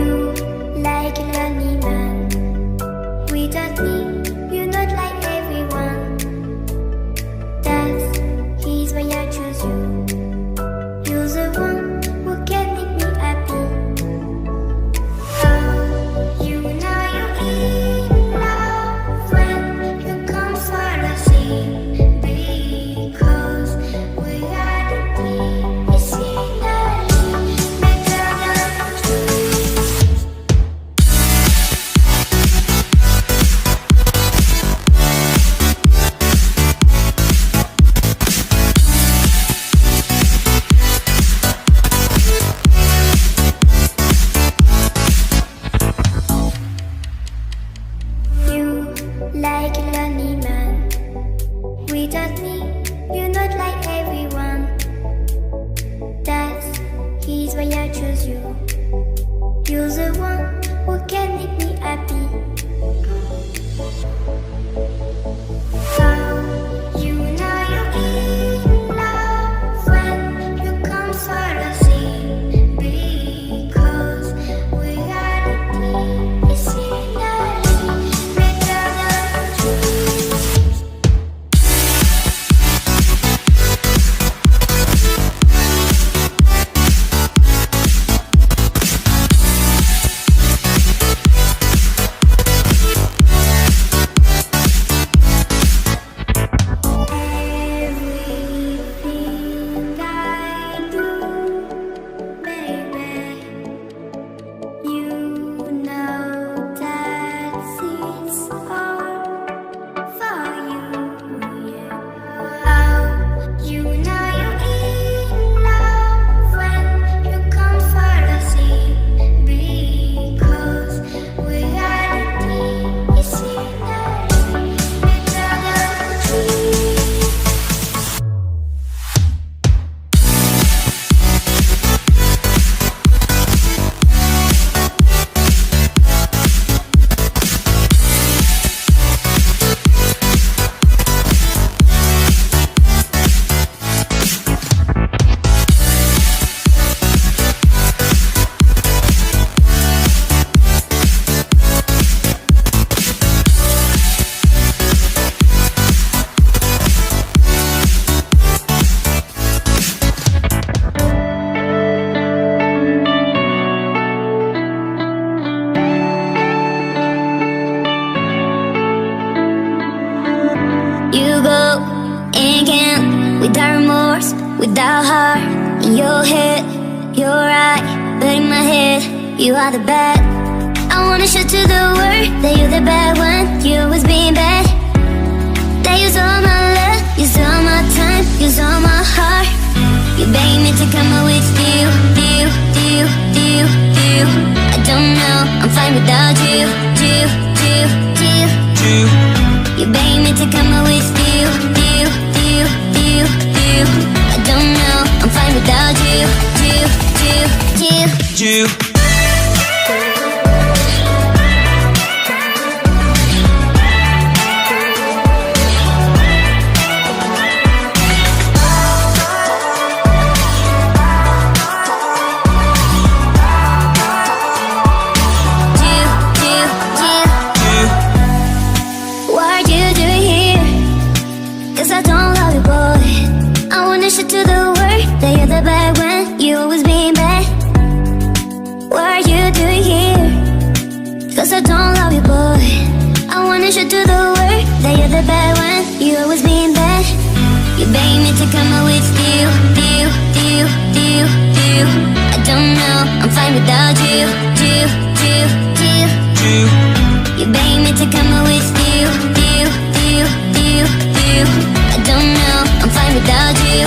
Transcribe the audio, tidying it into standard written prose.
You like a lonely man. Without me, you're not like everyone. That's he's why I choose you. You're the one who can make me happy. Oh, you know you're in love when you come for the sea. Because we are the team. It's finally better than true. You like a lonely man. Without me, you're not like everyone. That's he's why I choose you. You're the one who can make me happy. Oh, you know you're in love when you come for the sea. Because we are the team. It's finally better than true. Everything I do, baby, you know that it's all for you. Yeah. Oh, you know you're in love when you come for the sea. Because we are the team. It's finally better than true. You go and can without remorse, without heart. In your head, you're right, but in my head, you are the bad. I wanna show to the world that you're the bad one. You always being bad. That use all my love, use all my time, use all my heart. You beg me to come out with you. I don't know, I'm fine without you. You beg me to come out with you. I don't know, I'm fine without you. What you doing here? 'Cause I don't love you, boy. I wanna show to the world that you're the bad one. You always being bad. What are you doing here? 'Cause I don't love you, boy. I wanna show to the world that you're the bad one. You always being bad. You beg me to come out with you. I don't know, I'm fine without you. You beg me to come out with you. I don't know, I'm fine without you.